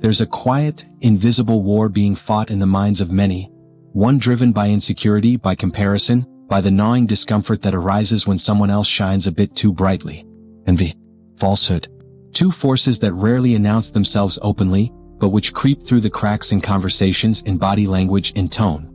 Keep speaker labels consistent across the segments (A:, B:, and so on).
A: There's a quiet, invisible war being fought in the minds of many, one driven by insecurity, by comparison, by the gnawing discomfort that arises when someone else shines a bit too brightly. Envy, falsehood. Two forces that rarely announce themselves openly, but which creep through the cracks in conversations, in body language, in tone.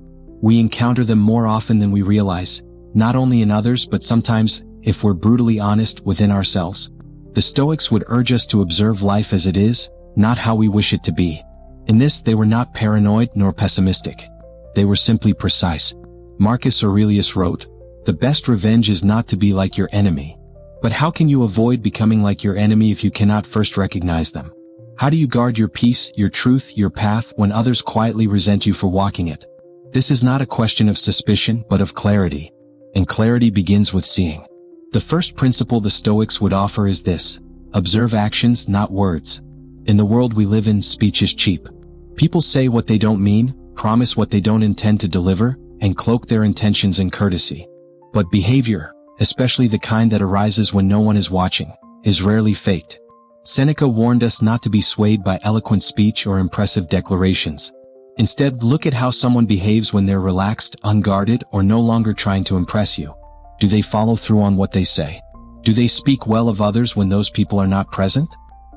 A: We encounter them more often than we realize, not only in others but sometimes, if we're brutally honest, within ourselves. The Stoics would urge us to observe life as it is, not how we wish it to be. In this, they were not paranoid nor pessimistic. They were simply precise. Marcus Aurelius wrote, "The best revenge is not to be like your enemy." But how can you avoid becoming like your enemy if you cannot first recognize them? How do you guard your peace, your truth, your path when others quietly resent you for walking it? This is not a question of suspicion, but of clarity. And clarity begins with seeing. The first principle the Stoics would offer is this: observe actions, not words. In the world we live in, speech is cheap. People say what they don't mean, promise what they don't intend to deliver, and cloak their intentions in courtesy. But behavior, especially the kind that arises when no one is watching, is rarely faked. Seneca warned us not to be swayed by eloquent speech or impressive declarations. Instead, look at how someone behaves when they're relaxed, unguarded, or no longer trying to impress you. Do they follow through on what they say? Do they speak well of others when those people are not present?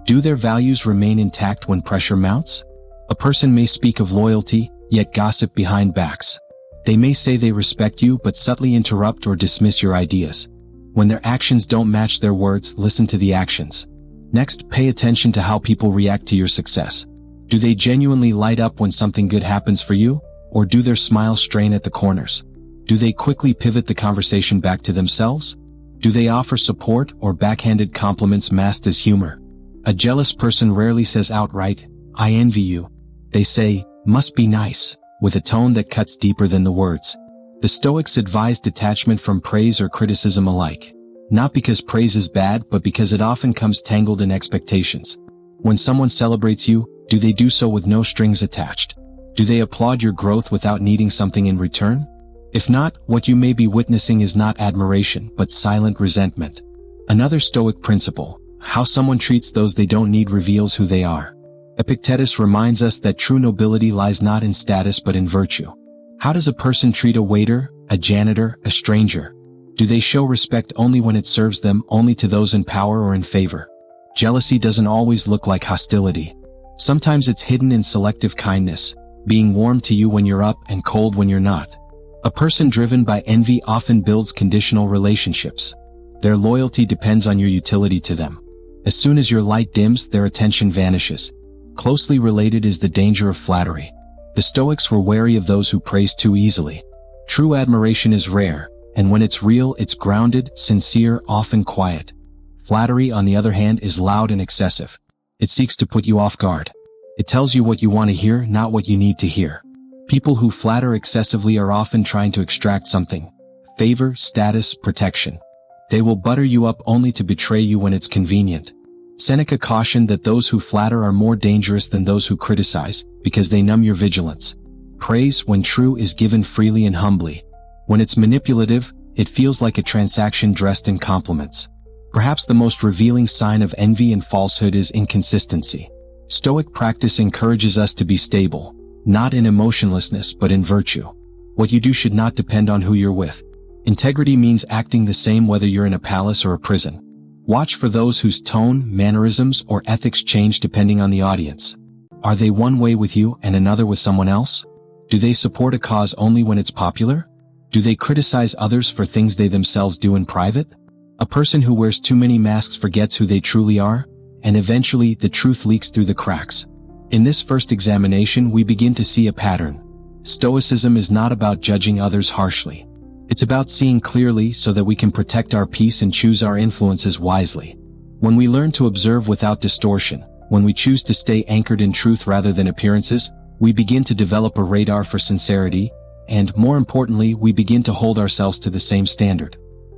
A: Do their values remain intact when pressure mounts? A person may speak of loyalty, yet gossip behind backs. They may say they respect you but subtly interrupt or dismiss your ideas. When their actions don't match their words, listen to the actions. Next, pay attention to how people react to your success. Do they genuinely light up when something good happens for you, or do their smiles strain at the corners? Do they quickly pivot the conversation back to themselves? Do they offer support or backhanded compliments masked as humor? A jealous person rarely says outright, "I envy you." They say, "Must be nice," with a tone that cuts deeper than the words. The Stoics advise detachment from praise or criticism alike. Not because praise is bad, but because it often comes tangled in expectations. When someone celebrates you, do they do so with no strings attached? Do they applaud your growth without needing something in return? If not, what you may be witnessing is not admiration, but silent resentment. Another Stoic principle: how someone treats those they don't need reveals who they are. Epictetus reminds us that true nobility lies not in status but in virtue. How does a person treat a waiter, a janitor, a stranger? Do they show respect only when it serves them, only to those in power or in favor? Jealousy doesn't always look like hostility. Sometimes it's hidden in selective kindness, being warm to you when you're up and cold when you're not. A person driven by envy often builds conditional relationships. Their loyalty depends on your utility to them. As soon as your light dims, their attention vanishes. Closely related is the danger of flattery. The Stoics were wary of those who praise too easily. True admiration is rare, and when it's real, it's grounded, sincere, often quiet. Flattery, on the other hand, is loud and excessive. It seeks to put you off guard. It tells you what you want to hear, not what you need to hear. People who flatter excessively are often trying to extract something: favor, status, protection. They will butter you up only to betray you when it's convenient. Seneca cautioned that those who flatter are more dangerous than those who criticize, because they numb your vigilance. Praise, when true, is given freely and humbly. When it's manipulative, it feels like a transaction dressed in compliments. Perhaps the most revealing sign of envy and falsehood is inconsistency. Stoic practice encourages us to be stable, not in emotionlessness but in virtue. What you do should not depend on who you're with. Integrity means acting the same whether you're in a palace or a prison. Watch for those whose tone, mannerisms, or ethics change depending on the audience. Are they one way with you and another with someone else? Do they support a cause only when it's popular? Do they criticize others for things they themselves do in private? A person who wears too many masks forgets who they truly are, and eventually the truth leaks through the cracks. In this first examination, we begin to see a pattern. Stoicism is not about judging others harshly. It's about seeing clearly so that we can protect our peace and choose our influences wisely. When we learn to observe without distortion, when we choose to stay anchored in truth rather than appearances, we begin to develop a radar for sincerity, and, more importantly, we begin to hold ourselves to the same standard.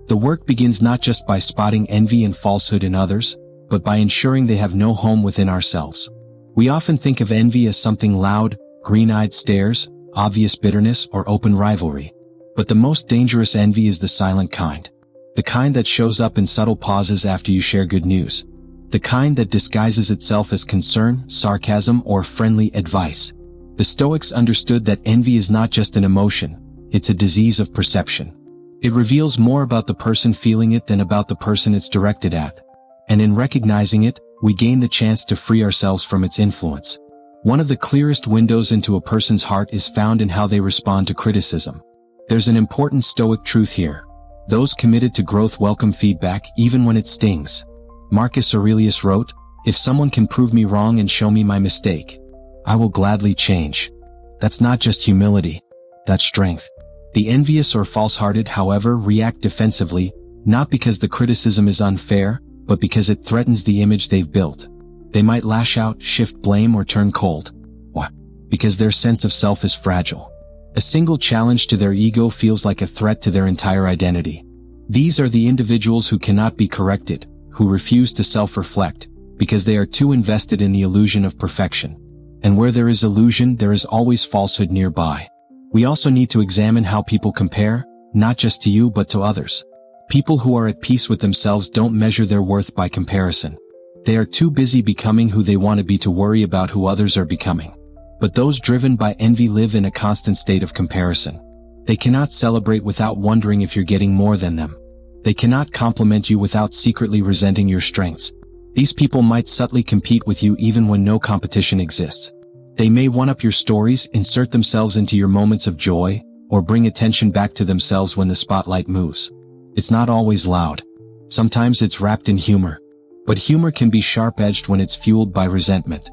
A: The work begins not just by spotting envy and falsehood in others, but by ensuring they have no home within ourselves. We often think of envy as something loud, green-eyed stares, obvious bitterness, or open rivalry. But the most dangerous envy is the silent kind. The kind that shows up in subtle pauses after you share good news. the kind that disguises itself as concern, sarcasm, or friendly advice. The Stoics understood that envy is not just an emotion, it's a disease of perception. It reveals more about the person feeling it than about the person it's directed at. And in recognizing it, we gain the chance to free ourselves from its influence. One of the clearest windows into a person's heart is found in how they respond to criticism. There's an important Stoic truth here. Those committed to growth welcome feedback even when it stings. Marcus Aurelius wrote, "If someone can prove me wrong and show me my mistake, I will gladly change." That's not just humility, that's strength. The envious or false-hearted, however, react defensively, not because the criticism is unfair, but because it threatens the image they've built. They might lash out, shift blame, or turn cold. Why? Because their sense of self is fragile. A single challenge to their ego feels like a threat to their entire identity. These are the individuals who cannot be corrected, who refuse to self-reflect, because they are too invested in the illusion of perfection. And where there is illusion, there is always falsehood nearby. We also need to examine how people compare, not just to you but to others. People who are at peace with themselves don't measure their worth by comparison. They are too busy becoming who they want to be to worry about who others are becoming. But those driven by envy live in a constant state of comparison. They cannot celebrate without wondering if you're getting more than them. They cannot compliment you without secretly resenting your strengths. These people might subtly compete with you even when no competition exists. They may one-up your stories, insert themselves into your moments of joy, or bring attention back to themselves when the spotlight moves. It's not always loud. Sometimes it's wrapped in humor. But humor can be sharp-edged when it's fueled by resentment.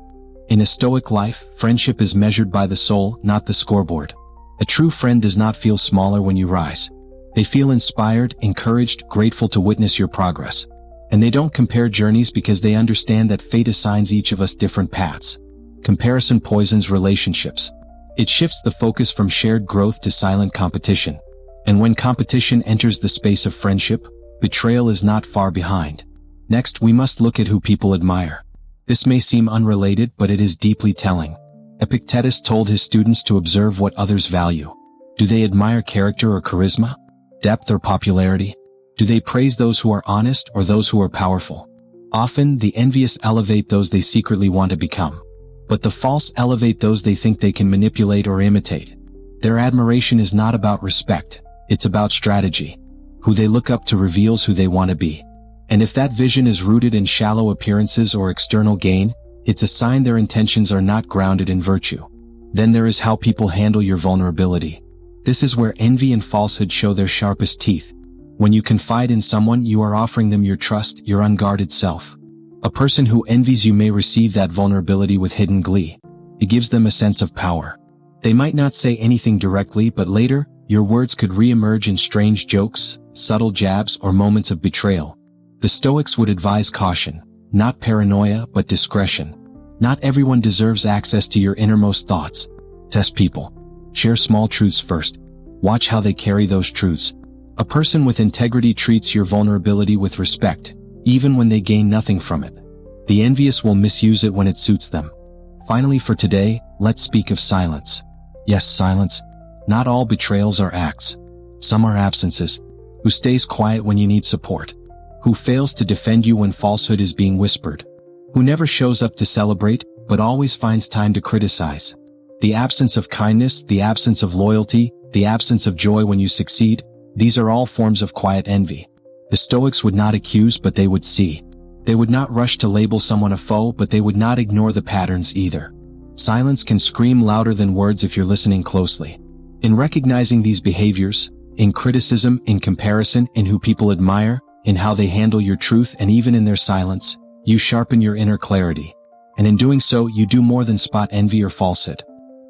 A: In a Stoic life, friendship is measured by the soul, not the scoreboard. A true friend does not feel smaller when you rise. They feel inspired, encouraged, grateful to witness your progress. And they don't compare journeys because they understand that fate assigns each of us different paths. Comparison poisons relationships. It shifts the focus from shared growth to silent competition. And when competition enters the space of friendship, betrayal is not far behind. Next, we must look at who people admire. This may seem unrelated, but it is deeply telling. Epictetus told his students to observe what others value. Do they admire character or charisma? Depth or popularity? Do they praise those who are honest or those who are powerful? Often, the envious elevate those they secretly want to become. But the false elevate those they think they can manipulate or imitate. Their admiration is not about respect, it's about strategy. Who they look up to reveals who they want to be. And if that vision is rooted in shallow appearances or external gain, it's a sign their intentions are not grounded in virtue. Then there is how people handle your vulnerability. This is where envy and falsehood show their sharpest teeth. When you confide in someone, you are offering them your trust, your unguarded self. A person who envies you may receive that vulnerability with hidden glee. It gives them a sense of power. They might not say anything directly, but later, your words could re-emerge in strange jokes, subtle jabs, or moments of betrayal. The Stoics would advise caution, not paranoia, but discretion. Not everyone deserves access to your innermost thoughts. Test people. Share small truths first. Watch how they carry those truths. A person with integrity treats your vulnerability with respect, even when they gain nothing from it. The envious will misuse it when it suits them. Finally, for today, let's speak of silence. Yes, silence. Not all betrayals are acts. Some are absences. Who stays quiet when you need support? Who fails to defend you when falsehood is being whispered? Who never shows up to celebrate, but always finds time to criticize? The absence of kindness, the absence of loyalty, the absence of joy when you succeed, these are all forms of quiet envy. The Stoics would not accuse, but they would see. They would not rush to label someone a foe, but they would not ignore the patterns either. Silence can scream louder than words if you're listening closely. In recognizing these behaviors, in criticism, in comparison, in who people admire, in how they handle your truth, and even in their silence, you sharpen your inner clarity. And in doing so, you do more than spot envy or falsehood.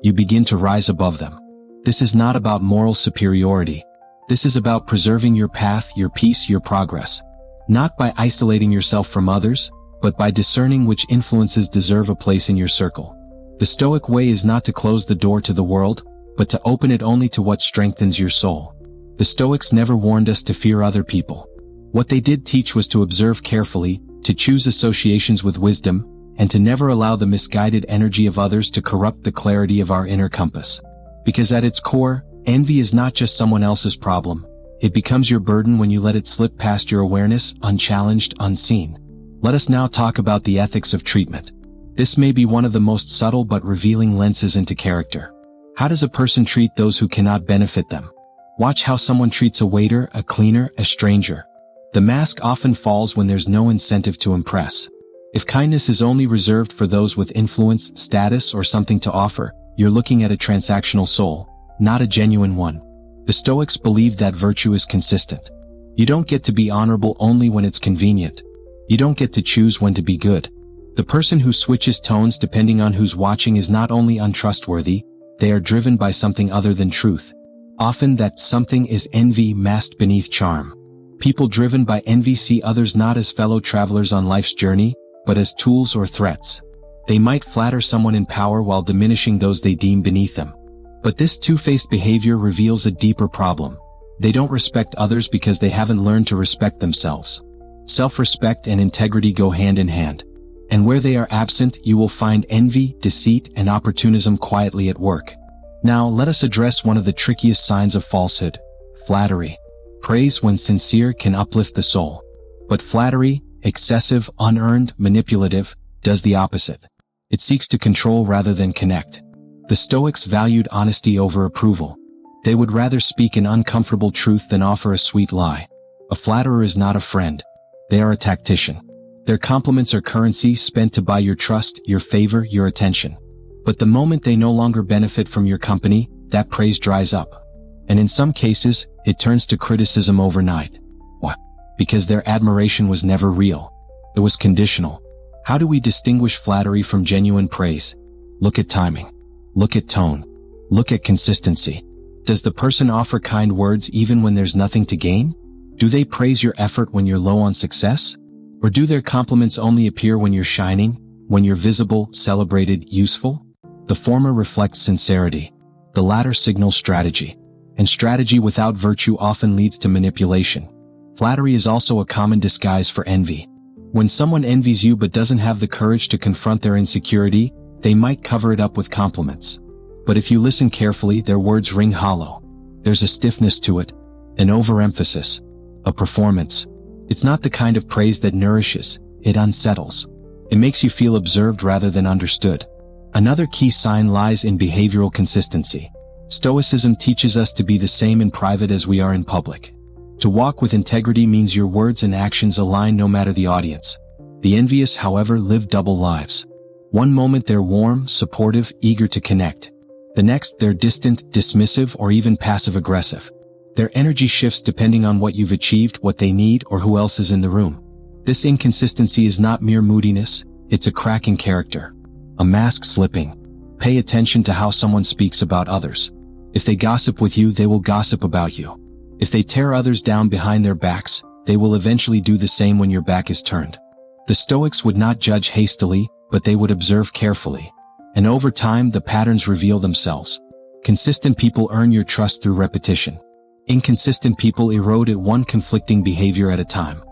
A: You begin to rise above them. This is not about moral superiority. This is about preserving your path, your peace, your progress. Not by isolating yourself from others, but by discerning which influences deserve a place in your circle. The Stoic way is not to close the door to the world, but to open it only to what strengthens your soul. The Stoics never warned us to fear other people. What they did teach was to observe carefully, to choose associations with wisdom, and to never allow the misguided energy of others to corrupt the clarity of our inner compass. Because at its core, envy is not just someone else's problem. It becomes your burden when you let it slip past your awareness, unchallenged, unseen. Let us now talk about the ethics of treatment. This may be one of the most subtle but revealing lenses into character. How does a person treat those who cannot benefit them? Watch how someone treats a waiter, a cleaner, a stranger. The mask often falls when there's no incentive to impress. If kindness is only reserved for those with influence, status, or something to offer, you're looking at a transactional soul, not a genuine one. The Stoics believe that virtue is consistent. You don't get to be honorable only when it's convenient. You don't get to choose when to be good. The person who switches tones depending on who's watching is not only untrustworthy, they are driven by something other than truth. Often that something is envy masked beneath charm. People driven by envy see others not as fellow travelers on life's journey, but as tools or threats. They might flatter someone in power while diminishing those they deem beneath them. But this two-faced behavior reveals a deeper problem. They don't respect others because they haven't learned to respect themselves. Self-respect and integrity go hand in hand. And where they are absent, you will find envy, deceit, and opportunism quietly at work. Now, let us address one of the trickiest signs of falsehood: flattery. Praise, when sincere, can uplift the soul. But flattery, excessive, unearned, manipulative, does the opposite. It seeks to control rather than connect. The Stoics valued honesty over approval. They would rather speak an uncomfortable truth than offer a sweet lie. A flatterer is not a friend. They are a tactician. Their compliments are currency spent to buy your trust, your favor, your attention. But the moment they no longer benefit from your company, that praise dries up. And in some cases, it turns to criticism overnight. What? Because their admiration was never real. It was conditional. How do we distinguish flattery from genuine praise? Look at timing. Look at tone. Look at consistency. Does the person offer kind words even when there's nothing to gain? Do they praise your effort when you're low on success? Or do their compliments only appear when you're shining, when you're visible, celebrated, useful? The former reflects sincerity. The latter signals strategy. And strategy without virtue often leads to manipulation. Flattery is also a common disguise for envy. When someone envies you but doesn't have the courage to confront their insecurity, they might cover it up with compliments. But if you listen carefully, their words ring hollow. There's a stiffness to it, an overemphasis, a performance. It's not the kind of praise that nourishes, it unsettles. It makes you feel observed rather than understood. Another key sign lies in behavioral consistency. Stoicism teaches us to be the same in private as we are in public. To walk with integrity means your words and actions align no matter the audience. The envious, however, live double lives. One moment they're warm, supportive, eager to connect. The next, they're distant, dismissive, or even passive-aggressive. Their energy shifts depending on what you've achieved, what they need, or who else is in the room. This inconsistency is not mere moodiness, it's a crack in character. A mask slipping. Pay attention to how someone speaks about others. If they gossip with you, they will gossip about you. If they tear others down behind their backs, they will eventually do the same when your back is turned. The Stoics would not judge hastily, but they would observe carefully. And over time, the patterns reveal themselves. Consistent people earn your trust through repetition. Inconsistent people erode it one conflicting behavior at a time.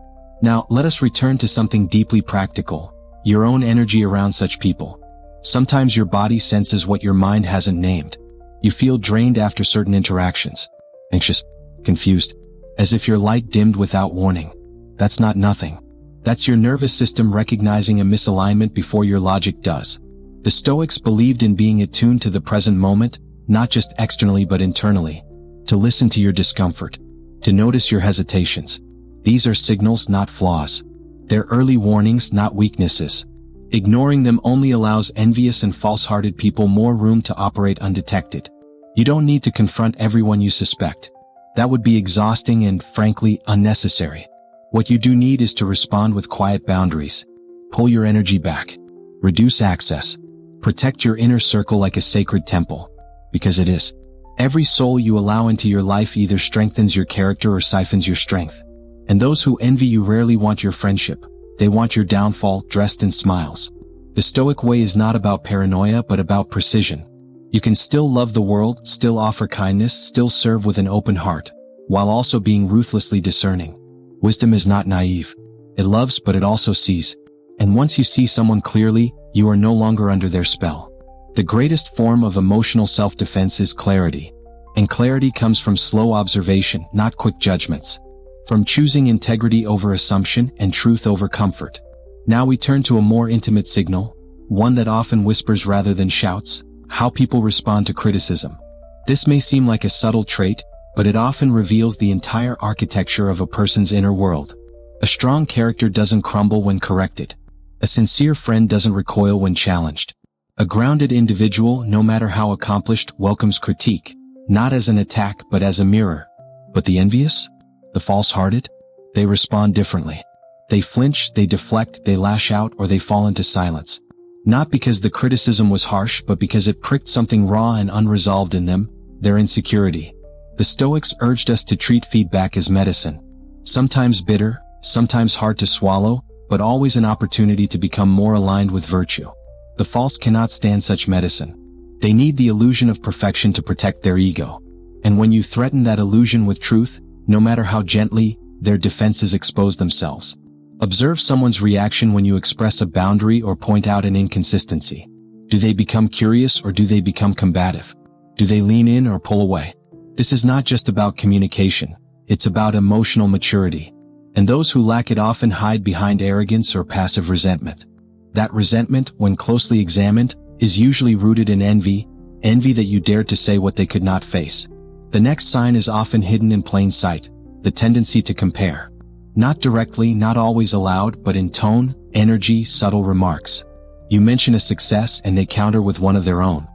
A: Now, let us return to something deeply practical: your own energy around such people. Sometimes your body senses what your mind hasn't named. You feel drained after certain interactions. Anxious, confused, as if your light dimmed without warning. That's not nothing. That's your nervous system recognizing a misalignment before your logic does. The Stoics believed in being attuned to the present moment, not just externally but internally. To listen to your discomfort. To notice your hesitations. These are signals, not flaws. They're early warnings, not weaknesses. Ignoring them only allows envious and false-hearted people more room to operate undetected. You don't need to confront everyone you suspect. That would be exhausting and, frankly, unnecessary. What you do need is to respond with quiet boundaries. Pull your energy back. Reduce access. Protect your inner circle like a sacred temple. Because it is. Every soul you allow into your life either strengthens your character or siphons your strength. And those who envy you rarely want your friendship. They want your downfall, dressed in smiles. The Stoic way is not about paranoia but about precision. You can still love the world, still offer kindness, still serve with an open heart, while also being ruthlessly discerning. Wisdom is not naive. It loves but it also sees. And once you see someone clearly, you are no longer under their spell. The greatest form of emotional self-defense is clarity. And clarity comes from slow observation, not quick judgments. From choosing integrity over assumption and truth over comfort. Now we turn to a more intimate signal, one that often whispers rather than shouts: how people respond to criticism. This may seem like a subtle trait, but it often reveals the entire architecture of a person's inner world. A strong character doesn't crumble when corrected. A sincere friend doesn't recoil when challenged. A grounded individual, no matter how accomplished, welcomes critique, not as an attack but as a mirror. But the envious? The false-hearted? They respond differently. They flinch, they deflect, they lash out, or they fall into silence. Not because the criticism was harsh, but because it pricked something raw and unresolved in them, their insecurity. The Stoics urged us to treat feedback as medicine. Sometimes bitter, sometimes hard to swallow, but always an opportunity to become more aligned with virtue. The false cannot stand such medicine. They need the illusion of perfection to protect their ego. And when you threaten that illusion with truth, no matter how gently, their defenses expose themselves. Observe someone's reaction when you express a boundary or point out an inconsistency. Do they become curious or do they become combative? Do they lean in or pull away? This is not just about communication, it's about emotional maturity. And those who lack it often hide behind arrogance or passive resentment. That resentment, when closely examined, is usually rooted in envy that you dared to say what they could not face. The next sign is often hidden in plain sight, the tendency to compare. Not directly, not always aloud, but in tone, energy, subtle remarks. You mention a success and they counter with one of their own.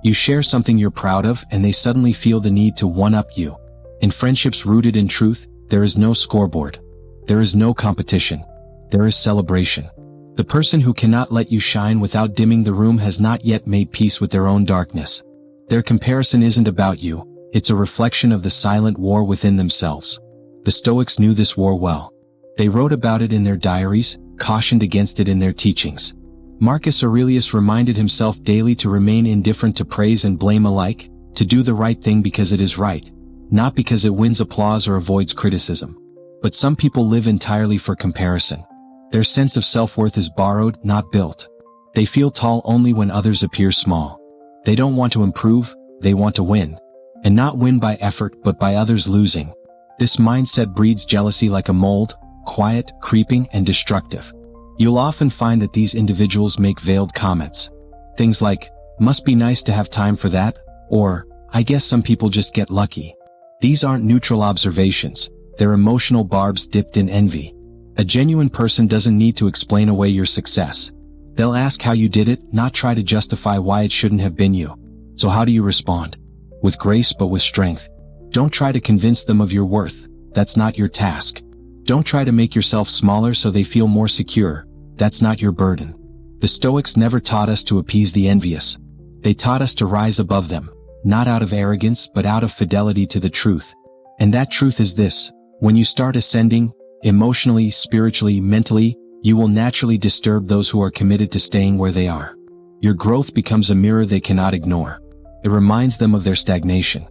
A: You share something you're proud of and they suddenly feel the need to one-up you. In friendships rooted in truth, there is no scoreboard. There is no competition. There is celebration. The person who cannot let you shine without dimming the room has not yet made peace with their own darkness. Their comparison isn't about you, it's a reflection of the silent war within themselves. The Stoics knew this war well. They wrote about it in their diaries, cautioned against it in their teachings. Marcus Aurelius reminded himself daily to remain indifferent to praise and blame alike, to do the right thing because it is right, not because it wins applause or avoids criticism. But some people live entirely for comparison. Their sense of self-worth is borrowed, not built. They feel tall only when others appear small. They don't want to improve, they want to win. And not win by effort, but by others losing. This mindset breeds jealousy like a mold, quiet, creeping, and destructive. You'll often find that these individuals make veiled comments. Things like, "Must be nice to have time for that," or, "I guess some people just get lucky." These aren't neutral observations, they're emotional barbs dipped in envy. A genuine person doesn't need to explain away your success. They'll ask how you did it, not try to justify why it shouldn't have been you. So how do you respond? With grace but with strength. Don't try to convince them of your worth. That's not your task. Don't try to make yourself smaller so they feel more secure. That's not your burden. The Stoics never taught us to appease the envious. They taught us to rise above them, not out of arrogance but out of fidelity to the truth. And that truth is this: when you start ascending, emotionally, spiritually, mentally, you will naturally disturb those who are committed to staying where they are. Your growth becomes a mirror they cannot ignore. It reminds them of their stagnation.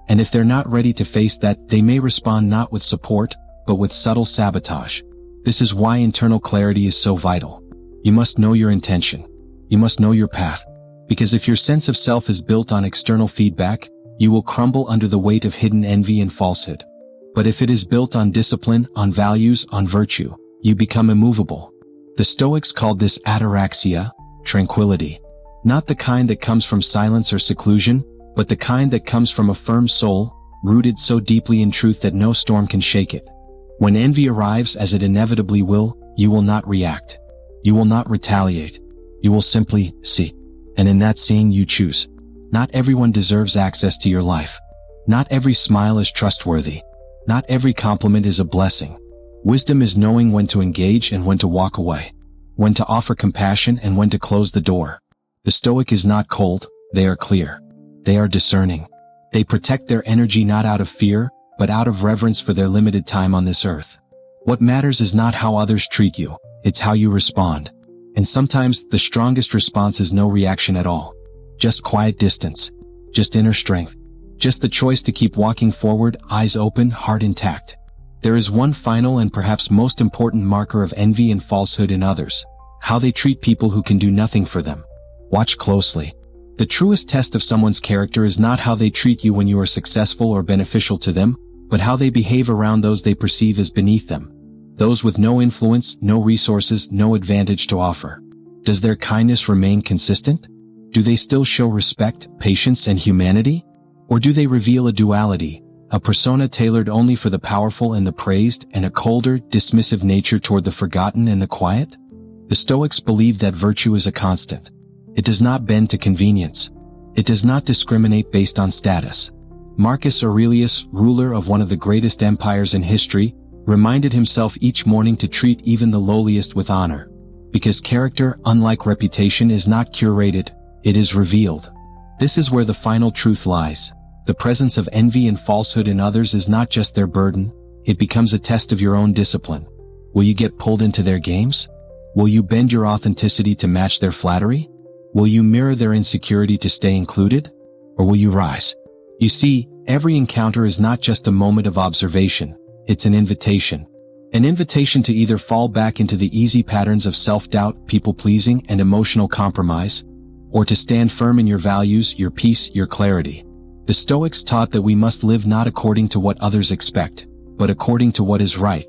A: And if they're not ready to face that, they may respond not with support, but with subtle sabotage. This is why internal clarity is so vital. You must know your intention. You must know your path. Because if your sense of self is built on external feedback, you will crumble under the weight of hidden envy and falsehood. But if it is built on discipline, on values, on virtue, you become immovable. The Stoics called this ataraxia, tranquility. Not the kind that comes from silence or seclusion, but the kind that comes from a firm soul, rooted so deeply in truth that no storm can shake it. When envy arrives, as it inevitably will, you will not react. You will not retaliate. You will simply see. And in that seeing you choose. Not everyone deserves access to your life. Not every smile is trustworthy. Not every compliment is a blessing. Wisdom is knowing when to engage and when to walk away. When to offer compassion and when to close the door. The Stoic is not cold, they are clear. They are discerning. They protect their energy not out of fear, but out of reverence for their limited time on this earth. What matters is not how others treat you, it's how you respond. And sometimes the strongest response is no reaction at all. Just quiet distance. Just inner strength. Just the choice to keep walking forward, eyes open, heart intact. There is one final and perhaps most important marker of envy and falsehood in others: how they treat people who can do nothing for them. Watch closely. The truest test of someone's character is not how they treat you when you are successful or beneficial to them, but how they behave around those they perceive as beneath them. Those with no influence, no resources, no advantage to offer. Does their kindness remain consistent? Do they still show respect, patience, and humanity? Or do they reveal a duality, a persona tailored only for the powerful and the praised, and a colder, dismissive nature toward the forgotten and the quiet? The Stoics believed that virtue is a constant. It does not bend to convenience. It does not discriminate based on status. Marcus Aurelius, ruler of one of the greatest empires in history, reminded himself each morning to treat even the lowliest with honor. Because character, unlike reputation, is not curated, it is revealed. This is where the final truth lies. The presence of envy and falsehood in others is not just their burden, it becomes a test of your own discipline. Will you get pulled into their games? Will you bend your authenticity to match their flattery? Will you mirror their insecurity to stay included? Or will you rise? You see, every encounter is not just a moment of observation, it's an invitation. An invitation to either fall back into the easy patterns of self-doubt, people-pleasing, and emotional compromise, or to stand firm in your values, your peace, your clarity. The Stoics taught that we must live not according to what others expect, but according to what is right.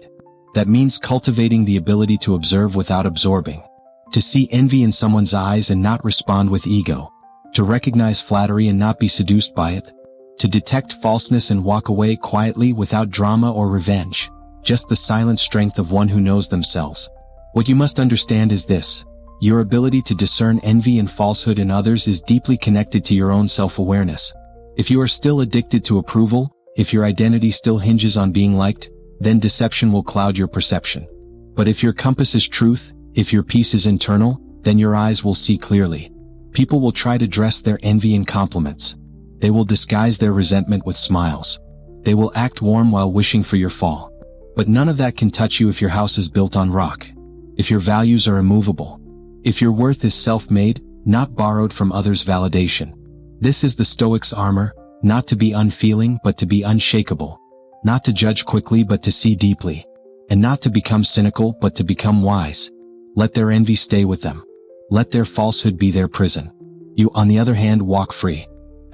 A: That means cultivating the ability to observe without absorbing, to see envy in someone's eyes and not respond with ego, to recognize flattery and not be seduced by it, to detect falseness and walk away quietly without drama or revenge, just the silent strength of one who knows themselves. What you must understand is this: your ability to discern envy and falsehood in others is deeply connected to your own self-awareness. If you are still addicted to approval, if your identity still hinges on being liked, then deception will cloud your perception. But if your compass is truth, if your peace is internal, then your eyes will see clearly. People will try to dress their envy in compliments. They will disguise their resentment with smiles. They will act warm while wishing for your fall. But none of that can touch you if your house is built on rock. If your values are immovable. If your worth is self-made, not borrowed from others' validation. This is the Stoics' armor, not to be unfeeling but to be unshakable. Not to judge quickly but to see deeply. And not to become cynical but to become wise. Let their envy stay with them. Let their falsehood be their prison. You, on the other hand, walk free.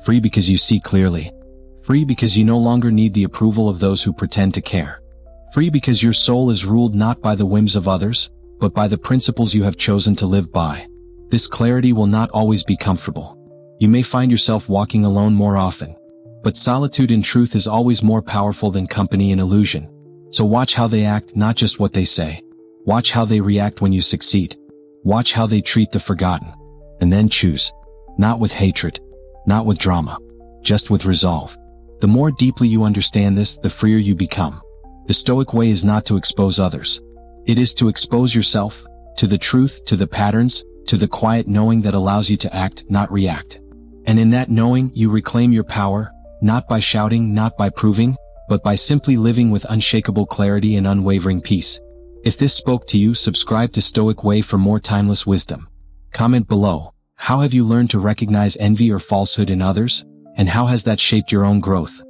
A: Free because you see clearly. Free because you no longer need the approval of those who pretend to care. Free because your soul is ruled not by the whims of others, but by the principles you have chosen to live by. This clarity will not always be comfortable. You may find yourself walking alone more often. But solitude in truth is always more powerful than company in illusion. So watch how they act, not just what they say. Watch how they react when you succeed. Watch how they treat the forgotten. And then choose. Not with hatred. Not with drama. Just with resolve. The more deeply you understand this, the freer you become. The Stoic way is not to expose others. It is to expose yourself, to the truth, to the patterns, to the quiet knowing that allows you to act, not react. And in that knowing, you reclaim your power, not by shouting, not by proving, but by simply living with unshakable clarity and unwavering peace. If this spoke to you, subscribe to Stoic Way for more timeless wisdom. Comment below, how have you learned to recognize envy or falsehood in others, and how has that shaped your own growth?